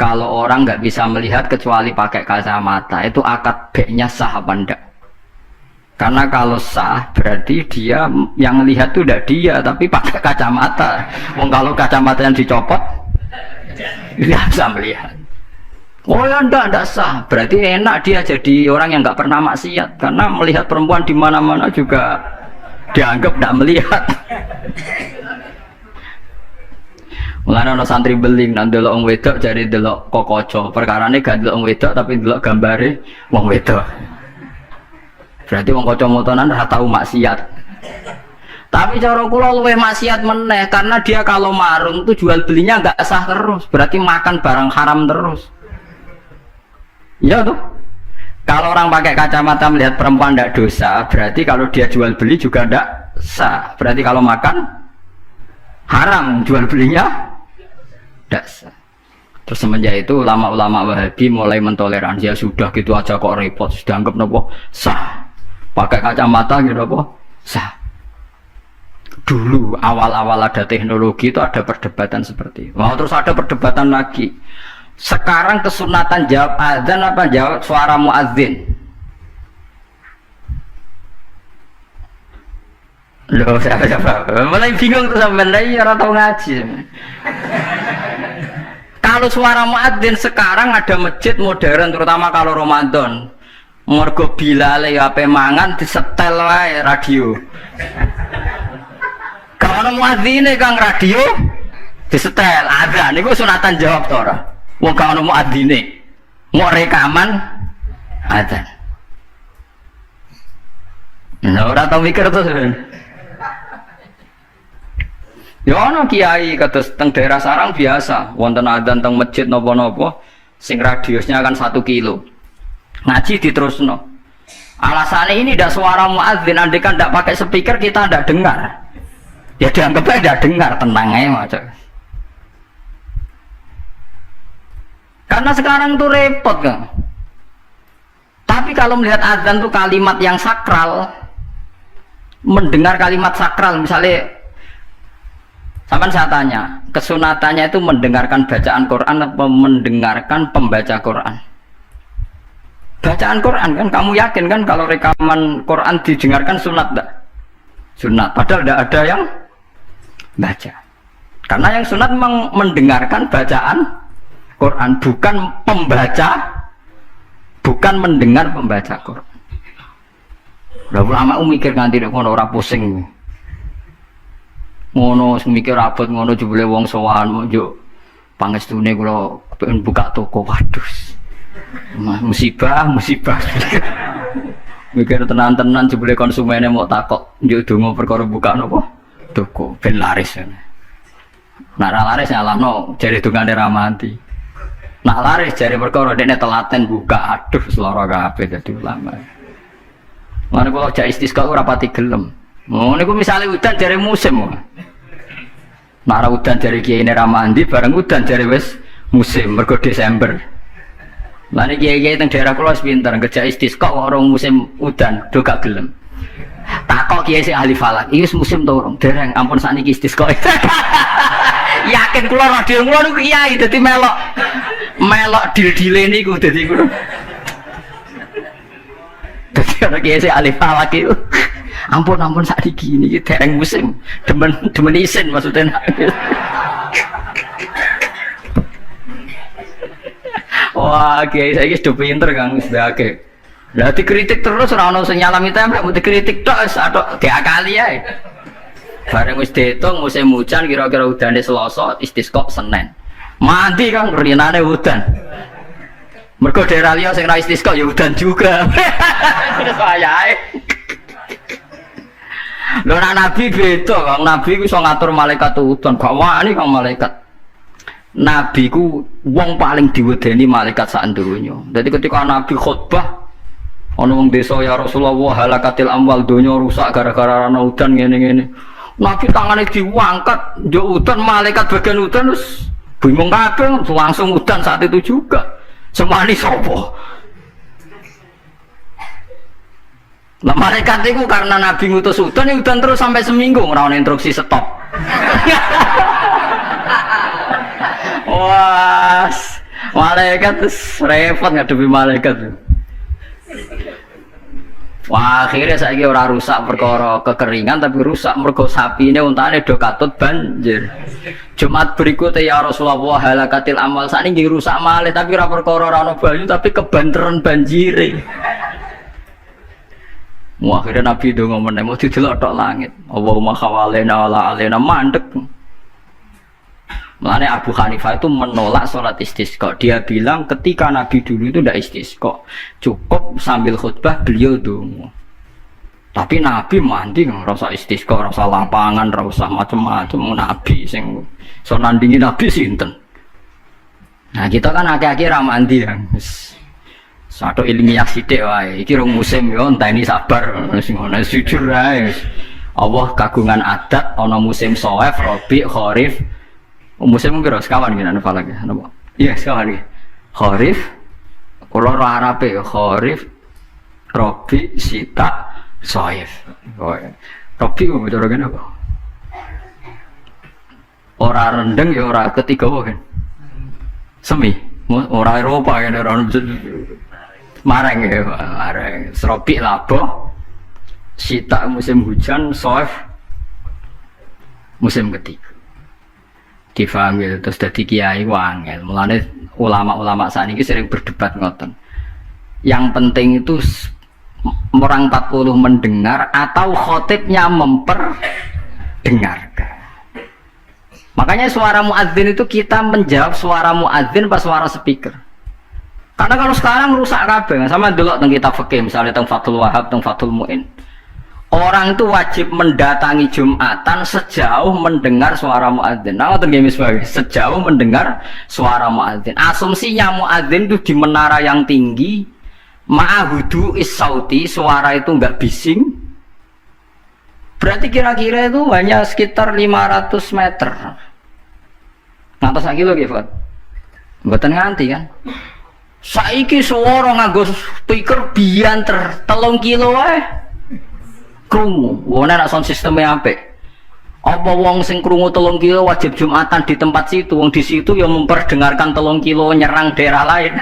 kalau orang nggak bisa melihat kecuali pakai kacamata, itu akad B-nya sah apa enggak? Karena kalau sah berarti dia yang lihat itu tidak dia tapi pakai kacamata. Wong kalau kacamata yang dicopot dia bisa melihat. Oh ya enggak sah. Berarti enak dia jadi orang yang nggak pernah maksiat karena melihat perempuan di mana-mana juga dianggap tidak melihat. Mulane ana santri beling nang delok wong wedok jare delok kokoco. Perkarane gak delok wong wedok tapi delok gambare wong wedok. Berarti wong kacamataan ora tahu maksiat. Tapi cara kula luwih maksiat meneh karena dia kalau marung itu jual belinya enggak sah terus, berarti makan barang haram terus. Iya tuh. Kalau orang pakai kacamata melihat perempuan tidak dosa, berarti kalau dia jual beli juga tidak sah. Berarti kalau makan haram, jual belinya tidak sah. Terus semenjak itu ulama-ulama Wahabi mulai mentoleransi, ya sudah gitu aja kok repot, sudah anggap nopo sah. Pakai kacamata gitu apa? Sah. Dulu awal-awal ada teknologi itu ada perdebatan seperti itu. Terus ada perdebatan lagi. Sekarang kesunatan jawab azan apa jawab suara muadzin? Loh, siapa? Mulai bingung tuh sampean orang tahu ngaji. Kalau suara muadzin sekarang ada masjid modern terutama kalau Ramadan. Mergo Bilal ya ape mangan disetel wae radio. Kalau muadzine Kang radio disetel azan niku sunatan jawab to ora? Wong gak ono muadzine. Mau rekaman azan. Nah, ora tau mikir to sampean. Ya ono kiai kados teng daerah sarang biasa, wonten adzan teng masjid napa-napa sing radiusnya kan 1 kilo. Ngaji diterusno. Alasannya ini tidak suara muadzin, andai kan tidak pakai speaker kita tidak dengar. Ya dianggapnya tidak dengar, tenang aja macam. Karena sekarang itu repot kan. Tapi kalau melihat azan itu kalimat yang sakral, mendengar kalimat sakral, misalnya, sampai saya tanya, kesunatannya itu mendengarkan bacaan Quran atau mendengarkan pembaca Quran? Bacaan Quran kan, kamu yakin kan kalau rekaman Quran didengarkan sunat enggak? Sunat, padahal tidak ada yang baca. Karena yang sunat memang mendengarkan bacaan Quran, bukan pembaca, bukan mendengar pembaca Quran. Lah ulama mikir nganti nek ngono ora pusing. Ngono sing mikir abot ngono jebule wong sowan yo pangestune kula pengen buka toko, waduh. Musibah mikir tenan-tenan jebule konsumennya mau takok njuk donga perkara buka napa toko ben laris. Nek ora laris nyalahno jare dongane ra mati. Nek laris jare perkara dekne telaten buka, aduh seloro kabeh dadi ulama. Mane kula jak istisqa ora pati gelem. Niku misale udan jare musim. Nek ora udan jare kiai ra mandi bareng udan jare wis musim mergo Desember. Lani kiai-kiai teng daerah kula wis pinter, kerja istisqa orang musim udan do gak gelem. Takok kiai sing ahli falak, iki musim to urung? Dereng, ampun sakniki istisqa. Yakin kula radio kula niku kiai dadi melok dil-dile niku dadi kula. Dadi ana kiai sing ahli falak iku. Ampun sakniki niki dereng musim. Demen isin maksudnya. Wah, kiai saiki sudah pinter Kang, sudah akeh. Lah dikritik terus ora ono sing nyalami templek, mesti dikritik tok wis atok diakali ae. Bareng wis diitung musim hujan kira-kira udane Selasa, istisqa Senin. Mandi Kang rinane udan. Mergo daerah liya sing ra istisqa ya udan juga. Terus ayae. Lho nek nabi beda, Kang. Nabi ku iso ngatur malaikat udan, gak wani Kang malaikat. Nabi ku wong paling diwedeni malaikat sak donya. Dadi ketika Nabi khutbah ana wong desa ya Rasulullah halakatil amwal donya rusak gara-gara ana udan ngene-ngene. Nabi tangane diangkat njuk udan malaikat bagian udan wis bingung kabeh langsung udan saat itu juga. Semani sapa? Nah malaikat itu karena Nabi ngutus udan terus sampai seminggu ora ana instruksi stop. Wah, malaikat terus repot ngadepi malaikat. Wah, akhirnya saiki ora rusak perkara kekeringan tapi rusak mergo sapine untane do katut banjir. Jumat berikutnya ya Rasulullah halakatil amal sakniki rusak malih tapi ora perkara ora ana banyu tapi kebanteran banjire. Wah, akhirnya Nabi ndonga meneh mau didelok tok langit. Allahumma khawalena ala alena mandek. Mulane Abu Hanifah itu menolak sholat istisqa. Dia bilang ketika Nabi dulu itu tidak istisqa, cukup sambil khutbah beliau dongo. Tapi Nabi mandi rasa istisqa, rasa lapangan, rasa macam-macam. Nabi sing so nandingi Nabi sinten. Nah kita kan akhir-akhir ramandi ya. Satu ilmiah sithik wae. Iki rong musim yo enteni sabar sing ngono jujur ae. Allah kagungan adat ana musim Shawaif, Rabi, Kharif. Musim piro sekawan iki nang falak ya napa? Iya sekawan iki. Kharif kula ora Arabe Kharif, Rabi, Sita, Shawaif. Rabi kok cara kene apa? Ora rendeng ya ora ketiga wae kan. Semi, ora Eropa kan ora marang ya, marang. Rabi labuh, Sita musim hujan, Shawaif musim ketiga. Difahami terus dadi kiai wangel. Mulane ulama-ulama saat ini sering berdebat ngoten. Yang penting itu orang 40 mendengar atau khotibnya memperdengarkan. Makanya suara muadzin itu kita menjawab suara muadzin pas suara speaker. Karena kalau sekarang rusak kabeh sama delok teng kitab fikih misalnya teng Fathul Wahhab, teng Fathul Muin. Orang itu wajib mendatangi Jumatan sejauh mendengar suara muadzin. Nah, sejauh mendengar suara muadzin. Asumsinya muadzin itu di menara yang tinggi, ma'ahudu is-sauti, suara itu enggak bising. Berarti kira-kira itu hanya sekitar 500 meter. Ngantos sak kilo nggih, Pak? Mboten nganti kan? Saiki suara nganggo speaker bianter 3 kilo wae. Krungu, wong nek sound sisteme apik. Apa wong sing krungu 3 kilo wajib Jumatan di tempat situ, wong di situ yang memperdengarkan 3 kilo nyerang daerah lain.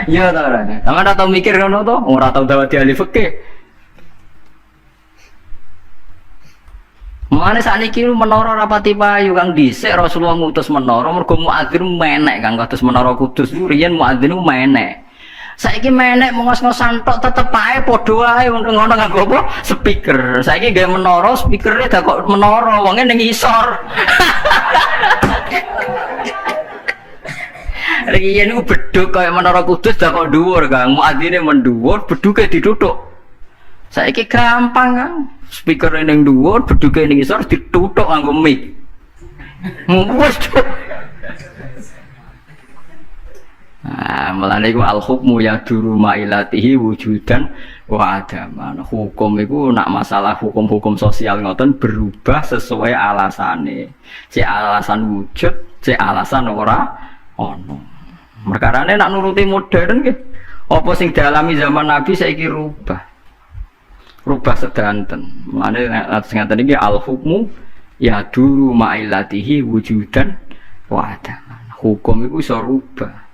Iya ta ora? Sampeyan ora tau mikir ngono to? Ora tau dawati ahli fikih. Mulane sakniki menara rapati payu Kang dhisik Rasulullah ngutus menara mergo muadzin menek Kang kados menara Kudus riyen muadzin menek. Saiki menek ngos-ngosan tok tetep ae padha wae ngono nganggo apa? Speaker. Saiki gawe menara, speakere dak kok menara, wonge ning isor. Riyen ku bedhug kaya menara Kudus dak kok dhuwur, Kang. Muadzine mendhuwur, bedhuge dituthuk. Saiki gampang, Kang. Speakere ning dhuwur, bedhuge ning isor dituthuk nganggo mic. Wes. Nah, mulane iku al-hukmu yaduru ma'ilatihi wujudan wa adaman. Hukum iku nak masalah hukum-hukum sosial ngoten berubah sesuai alasane. Cek alasan wujud, cek alasan ora ono. Perkarane nak nuruti modern nggih. Apa sing dialami zaman Nabi saiki rubah. Rubah sedanten. Mulane atus ngaten iki al-hukmu yaduru ma'ilatihi wujudan wa adaman. Hukum iku iso rubah.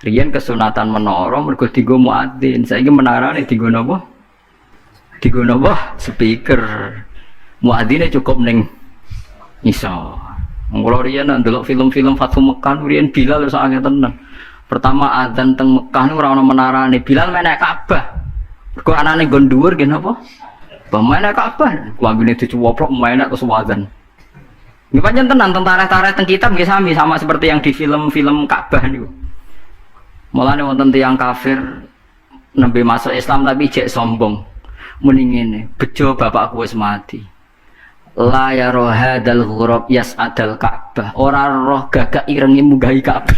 Riyen kesunatan menara mergo dienggo muadzin. Saiki menarane dienggo napa? Dienggo napa? Speaker. Muadzine cukup ning isor. Mula riyen ndelok film-film Fathu Mekah riyen Bilal sak akeh tenan. Pertama adzan teng Mekah niku ora ana menarane. Bilal menek Ka'bah. Mergo anane nggon dhuwur nggih napa? Pemain Ka'bah. Klambine dicuwoplok menek terus adzan. Nggih pancen tenan tentara-tentara teng kitab nggih sama seperti yang di film-film Ka'bah niku. Mulane wonten tiyang kafir nembe masuk Islam tapi jek sombong. Muni ngene, bejo bapakku wis mati. La ya rohadal ghurab yas'adal Ka'bah. Ora roh gagak irenge munggahi Ka'bah.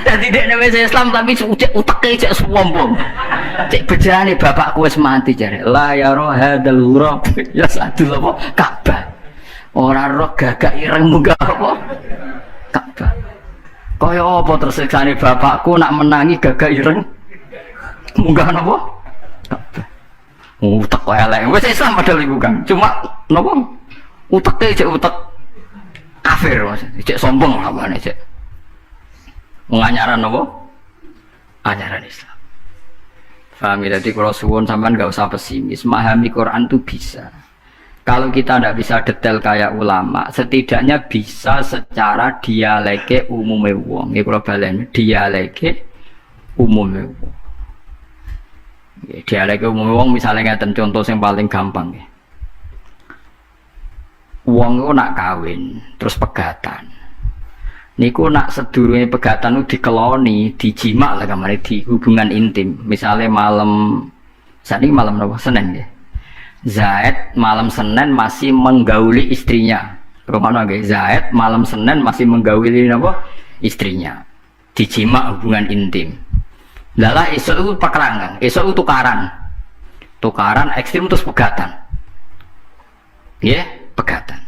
Dadi dekne wis Islam tapi uteke jek sombong. Cek bejane bapakku wis mati jare. La ya rohadal ghurab yas'adul Ka'bah. Ora roh gagak ireng munggah apa? Ka'bah. Kaya apa tersiksane bapakku nak menangi gagak ireng munggah napa? Kabeh. Utek elek. Wis Islam padahal iku Kang. Cuma napa? Uteke cek utek kafir maksudnya. Cek sombong apa nih cek. Menganyaran apa? Ajaran Islam. Paham ya? Jadi kalau suwun sampean nggak usah pesimis. Memahami Quran itu bisa. Kalau kita tidak bisa detail kayak ulama, setidaknya bisa secara dialeke umumnya wong. Ya kalau balen dialeke umumnya wong. Dialeke umumnya wong misalnya ngeten contoh yang paling gampang ya. Wong itu nak kawin, terus pegatan. Niku nak sedurunge pegatan itu dikeloni, dijimak lah kamane di hubungan intim. Misalnya malam, saat ini malam apa? Senin ya. Zaid malam Senin masih menggauli istrinya. Rumah nggih, Zaid malam Senin masih menggauli apa? Istrinya. Dijimak hubungan intim. Lala esok itu pekerangan, esok itu tukaran ekstrim terus pegatan. Ya, pegatan.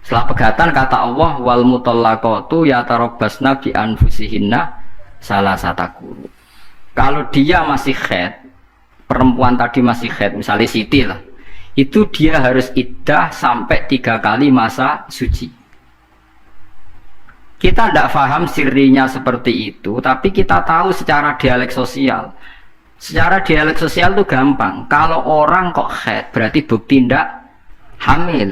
Setelah pegatan kata Allah wal mutallaqatu yatarabbasna bi anfusihinna salasata quru. Kalau dia masih haid, perempuan tadi masih haid, misalnya Siti lah, itu dia harus iddah sampai 3 kali masa suci. Kita tidak paham sirinya seperti itu, tapi kita tahu secara dialek sosial. Secara dialek sosial itu gampang. Kalau orang kok haid, berarti bukti tidak hamil.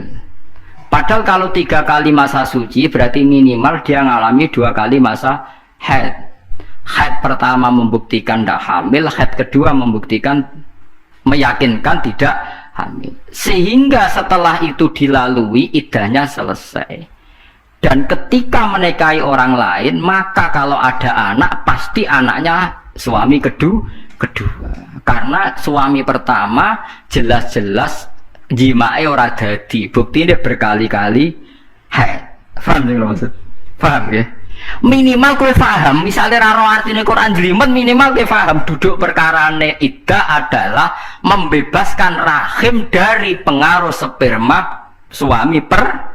Padahal kalau 3 kali masa suci, berarti minimal dia ngalami 2 kali masa haid. Haid pertama membuktikan tidak hamil, haid kedua membuktikan meyakinkan tidak hamil. Sehingga setelah itu dilalui, iddahnya selesai. Dan ketika menikahi orang lain, maka kalau ada anak, pasti anaknya suami kedua. Karena suami pertama jelas-jelas jimae ora dadi, buktine berkali-kali haid. Paham sing maksud? Paham ya? Minimal kowe paham, misalnya raro artine Quran jelimet, minimal kowe paham duduk perkarane iddah adalah membebaskan rahim dari pengaruh sperma suami pertama.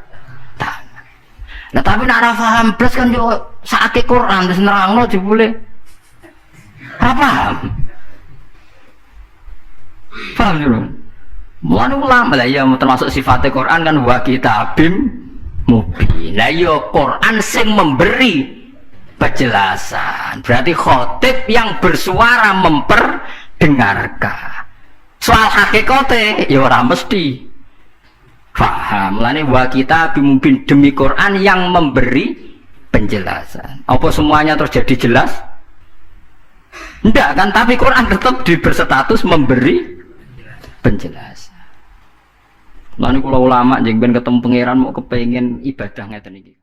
Nah tapi nek ora paham blas kan yo sakake Quran terus nerangno jebule. Ora paham. Paham yo. Mulane ulama lah ya termasuk sifatnya Quran kan wa kitabim mubin. Lah ya Quran sing memberi penjelasan. Berarti khotib yang bersuara memperdengarkan. Soal hakikate ya ora mesti paham. Mulane wa kitabim mubin demi Quran yang memberi penjelasan. Apa semuanya terus jadi jelas? Enggak kan, tapi Quran tetap berstatus memberi penjelasan. Lalu kalau ulama jeng ben ketemu pangeran mau kepengen ibadah ngeten iki.